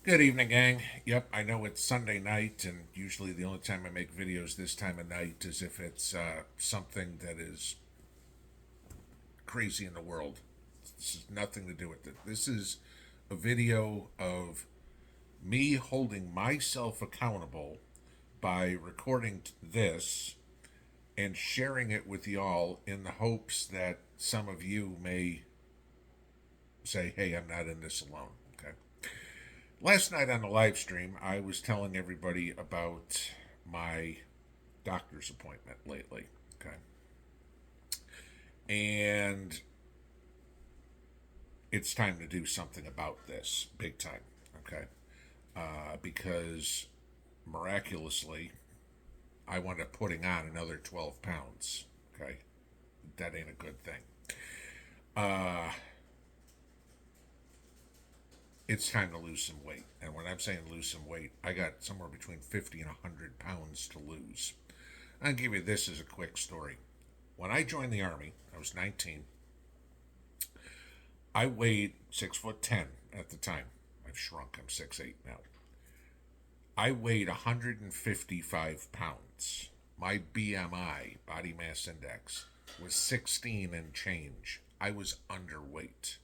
Good evening, gang. Yep, I know it's Sunday night, and usually the only time I make videos this time of night is if it's something that is crazy in the world. This has nothing to do with it. This is a video of me holding myself accountable by recording this and sharing it with y'all in the hopes that some of you may say, hey, I'm not in this alone. Okay. Last night on the live stream, I was telling everybody about my doctor's appointment lately. Okay. And it's time to do something about this big time. Okay. Because miraculously, I wound up putting on another 12 pounds. Okay. That ain't a good thing. Uh, it's time to lose some weight. And when I'm saying lose some weight, I got somewhere between 50 and 100 pounds to lose. I'll give you this as a quick story. When I joined the Army, I was 19. I weighed 6'10" at the time. I've shrunk. I'm 6'8" now. I weighed 155 pounds. My BMI, body mass index, was 16 and change. I was underweight.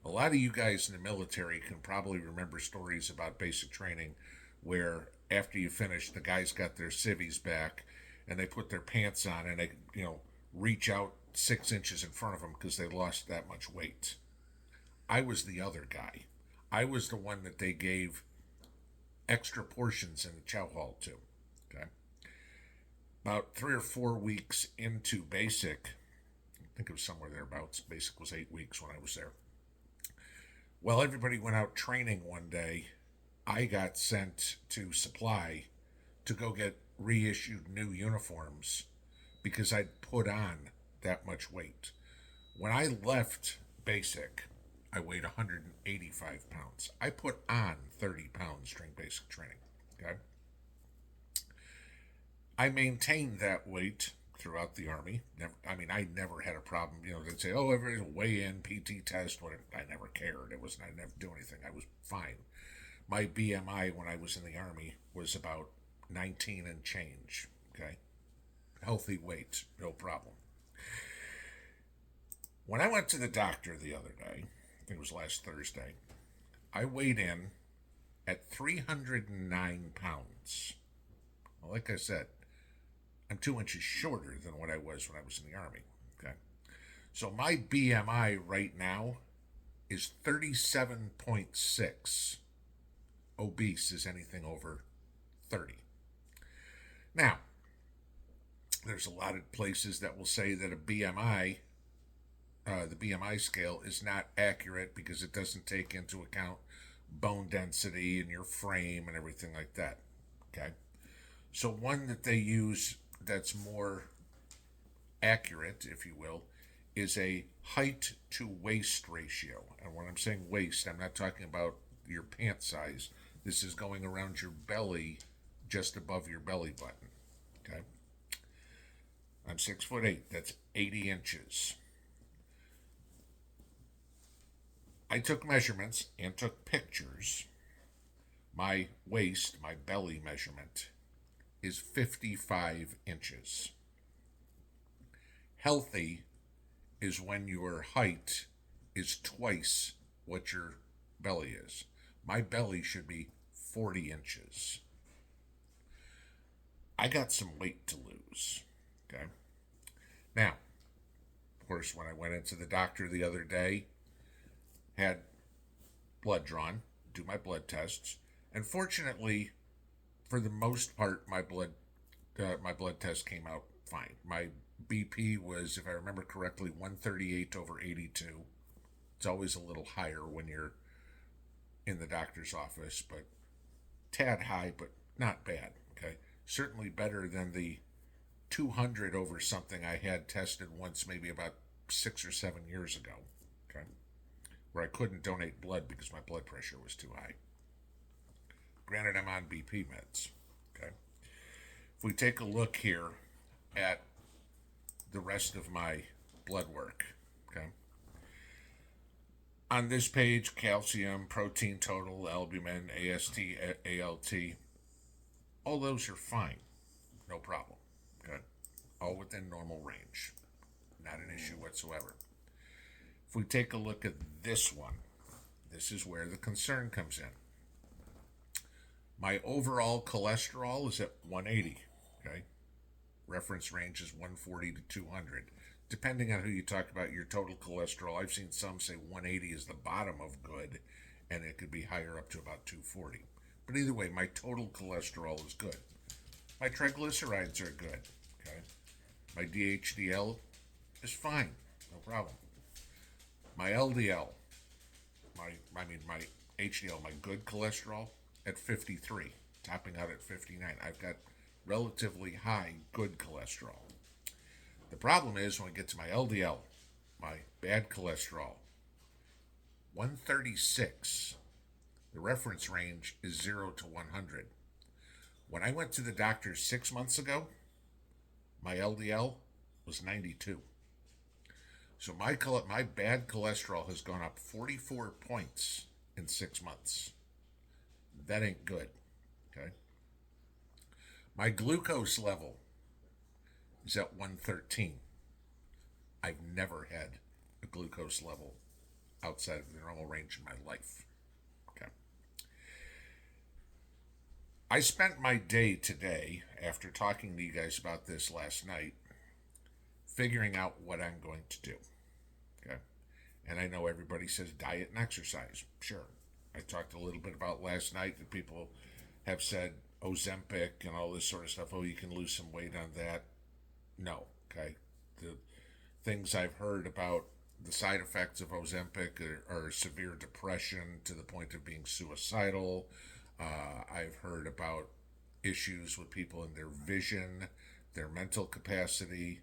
A lot of you guys in the military can probably remember stories about basic training where after you finish, the guys got their civvies back and they put their pants on and they, reach out 6 inches in front of them because they lost that much weight. I was the other guy. I was the one that they gave extra portions in the chow hall to. Okay. About 3 or 4 weeks into basic, I think it was somewhere thereabouts. Basic was 8 weeks when I was there. Well, everybody went out training one day. I got sent to supply to go get reissued new uniforms because I'd put on that much weight. When I left basic, I weighed 185 pounds. I put on 30 pounds during basic training. Okay. I maintained that weight throughout the Army. I never had a problem. They'd say, oh, everybody's weigh in, PT test, whatever. I never cared. I never do anything. I was fine. My BMI when I was in the Army was about 19 and change. Okay. Healthy weight, no problem. When I went to the doctor the other day, I think it was last Thursday, I weighed in at 309 pounds. Well, like I said, I'm 2 inches shorter than what I was when I was in the Army. Okay. So my BMI right now is 37.6. Obese is anything over 30. Now, there's a lot of places that will say that the BMI scale is not accurate because it doesn't take into account bone density and your frame and everything like that. Okay. So one that they use that's more accurate, if you will, is a height to waist ratio. And when I'm saying waist, I'm not talking about your pant size. This is going around your belly, just above your belly button. Okay. I'm 6'8". That's 80 inches. I took measurements and took pictures. My waist, my belly measurement, is 55 inches. Healthy is when your height is twice what your belly is. My belly should be 40 inches. I got some weight to lose. Okay. Now, of course, when I went into the doctor the other day, had blood drawn, do my blood tests, and fortunately, for the most part, my blood test came out fine. My BP was, if I remember correctly, 138/82. It's always a little higher when you're in the doctor's office, but tad high, but not bad. Okay, certainly better than the 200 over something I had tested once, maybe about 6 or 7 years ago. Okay, where I couldn't donate blood because my blood pressure was too high. Granted, I'm on BP meds. Okay. If we take a look here at the rest of my blood work, okay, On this page, calcium, protein total, albumin, AST, ALT, all those are fine. No problem. Okay. All within normal range. Not an issue whatsoever. If we take a look at this one, this is where the concern comes in. My overall cholesterol is at 180. Okay. Reference range is 140 to 200. Depending on who you talk about, your total cholesterol, I've seen some say 180 is the bottom of good, and it could be higher up to about 240. But either way, my total cholesterol is good. My triglycerides are good. Okay. My DHDL is fine. No problem. My LDL, my HDL, my good cholesterol at 53, topping out at 59. I've got relatively high good cholesterol. The problem is when I get to my LDL, my bad cholesterol, 136. The reference range is 0 to 100. When I went to the doctor 6 months ago, my LDL was 92. So my bad cholesterol has gone up 44 points in 6 months. That ain't good. Okay. My glucose level is at 113. I've never had a glucose level outside of the normal range in my life. Okay. I spent my day today, after talking to you guys about this last night, figuring out what I'm going to do. Okay. And I know everybody says diet and exercise. Sure. I talked a little bit about last night that people have said Ozempic and all this sort of stuff. Oh, you can lose some weight on that. No. Okay. The things I've heard about the side effects of Ozempic are severe depression to the point of being suicidal. I've heard about issues with people in their vision, their mental capacity.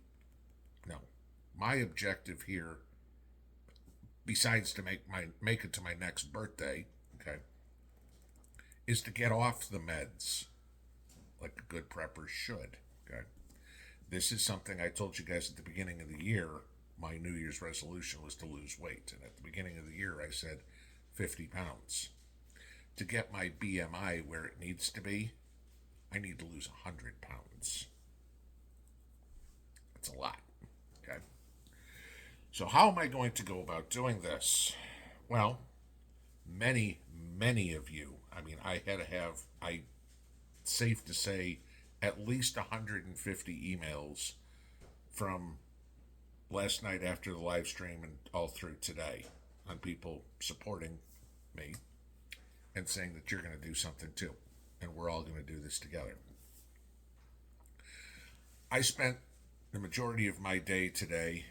No. My objective here, besides to make it to my next birthday, okay, is to get off the meds like a good prepper should. Okay. This is something I told you guys at the beginning of the year. My New Year's resolution was to lose weight. And at the beginning of the year, I said 50 pounds. To get my BMI where it needs to be, I need to lose 100 pounds. That's a lot. Okay. So how am I going to go about doing this? Well, many of you, safe to say, at least 150 emails from last night after the live stream and all through today on people supporting me and saying that you're going to do something too, and we're all going to do this together. I spent the majority of my day today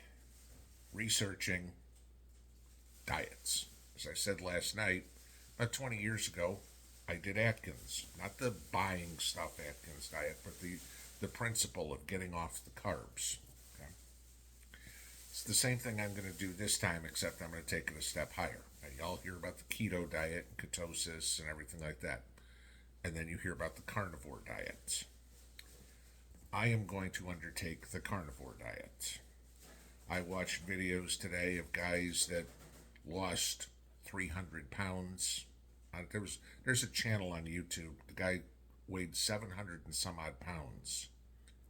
researching diets. As I said last night, about 20 years ago, I did Atkins. Not the buying stuff Atkins diet, but the principle of getting off the carbs. Okay? It's the same thing I'm going to do this time, except I'm going to take it a step higher. Now, y'all hear about the keto diet, ketosis, and everything like that. And then you hear about the carnivore diet. I am going to undertake the carnivore diet. I watched videos today of guys that lost 300 pounds. There's a channel on YouTube. The guy weighed 700 and some odd pounds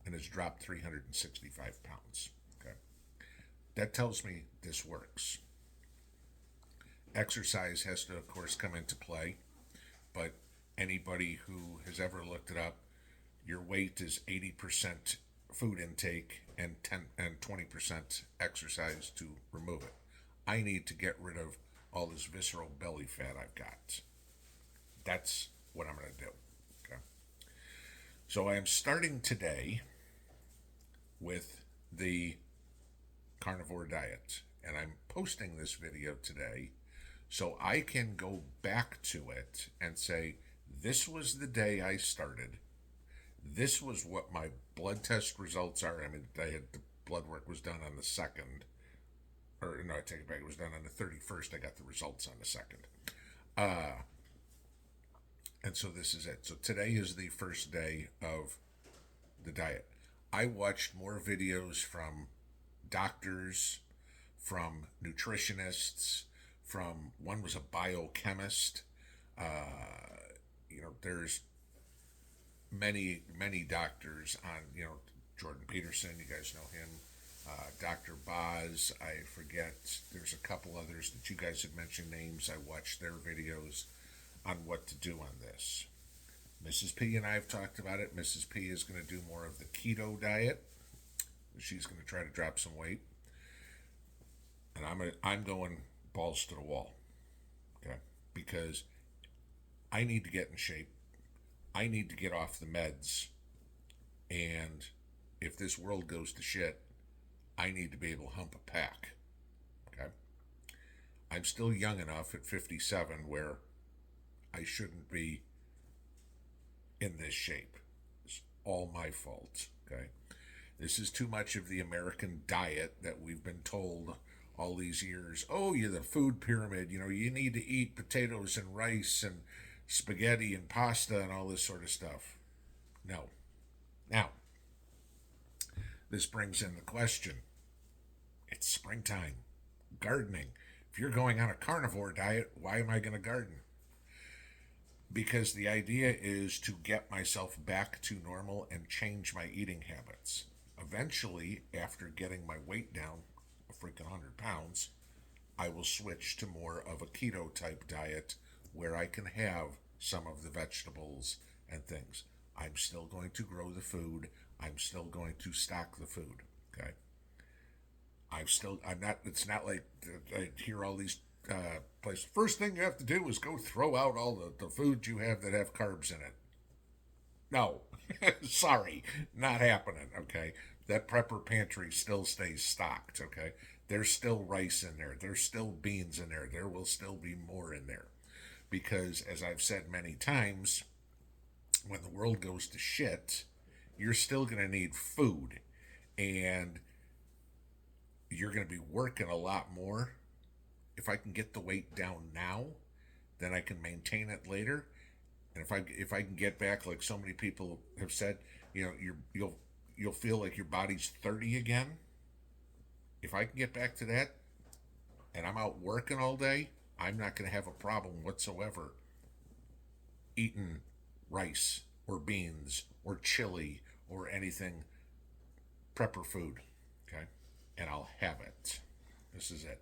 and has dropped 365 pounds. Okay, that tells me this works. Exercise has to, of course, come into play, but anybody who has ever looked it up, your weight is 80% food intake and 20% exercise to remove it. I need to get rid of all this visceral belly fat I've got. That's what I'm going to do. Okay. So I am starting today with the carnivore diet, and I'm posting this video today so I can go back to it and say, this was the day I started. This was what my blood test results are. I mean, the blood work was done on the 2nd. Or, no, I take it back. It was done on the 31st. I got the results on the 2nd. And so this is it. So today is the first day of the diet. I watched more videos from doctors, from nutritionists, from one was a biochemist. There's many doctors on, Jordan Peterson, you guys know him. Dr. Boz, I forget. There's a couple others that you guys had mentioned names. I watched their videos on what to do on this. Mrs. P and I have talked about it. Mrs. P is going to do more of the keto diet. She's going to try to drop some weight. And I'm going balls to the wall. Okay? Because I need to get in shape. I need to get off the meds. And if this world goes to shit, I need to be able to hump a pack. Okay? I'm still young enough at 57 where I shouldn't be in this shape. It's all my fault. Okay? This is too much of the American diet that we've been told all these years. Oh, you're the food pyramid. You need to eat potatoes and rice and spaghetti and pasta and all this sort of stuff. No. Now, this brings in the question. It's springtime. Gardening. If you're going on a carnivore diet, why am I going to garden? Because the idea is to get myself back to normal and change my eating habits. Eventually, after getting my weight down a freaking 100 pounds, I will switch to more of a keto type diet where I can have some of the vegetables and things. I'm still going to grow the food. I'm still going to stock the food. Okay. It's not like I hear all these places. First thing you have to do is go throw out all the food you have that have carbs in it. No. Sorry. Not happening. Okay. That prepper pantry still stays stocked. Okay. There's still rice in there. There's still beans in there. There will still be more in there. Because, as I've said many times, when the world goes to shit, you're still going to need food. And you're going to be working a lot more. If I can get the weight down now, then I can maintain it later. And if I can get back, like so many people have said, you'll feel like your body's 30 again. If I can get back to that, and I'm out working all day, I'm not going to have a problem whatsoever eating rice or beans or chili or anything prepper food. Okay? And I'll have it. This is it.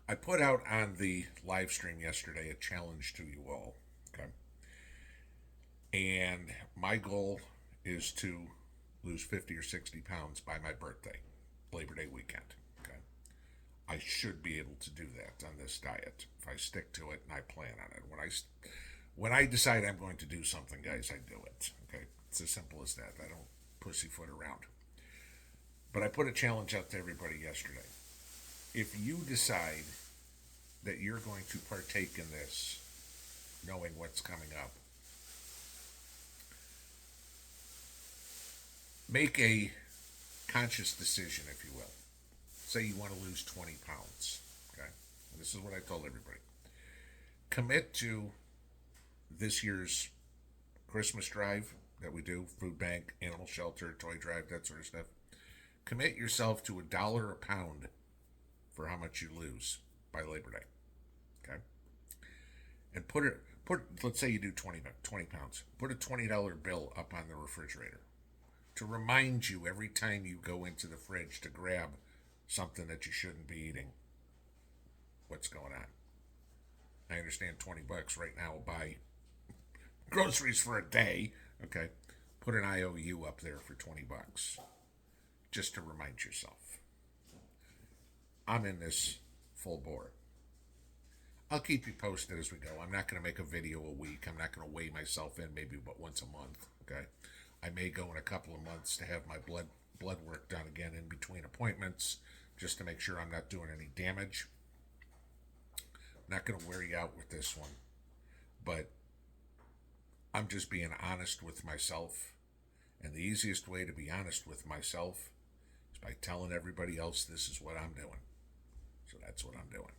I put out on the live stream yesterday a challenge to you all. Okay? And my goal is to lose 50 or 60 pounds by my birthday, Labor Day weekend. Okay? I should be able to do that on this diet if I stick to it and I plan on it. When I decide I'm going to do something, guys, I do it. Okay? It's as simple as that. I don't pussyfoot around. But I put a challenge out to everybody yesterday. If you decide that you're going to partake in this, knowing what's coming up, make a conscious decision, if you will. Say you want to lose 20 pounds. Okay? And this is what I told everybody. Commit to this year's Christmas drive that we do, food bank, animal shelter, toy drive, that sort of stuff. Commit yourself to $1 a pound for how much you lose by Labor Day. Okay? And let's say you do 20 pounds. Put a $20 bill up on the refrigerator to remind you every time you go into the fridge to grab something that you shouldn't be eating, what's going on. I understand $20 right now will buy groceries for a day. Okay? Put an IOU up there for $20 just to remind yourself. I'm in this full bore. I'll keep you posted as we go. I'm not going to make a video a week. I'm not going to weigh myself in maybe but once a month. Okay? I may go in a couple of months to have my blood work done again in between appointments just to make sure I'm not doing any damage. I'm not going to wear you out with this one. But I'm just being honest with myself. And the easiest way to be honest with myself is by telling everybody else this is what I'm doing. So that's what I'm doing.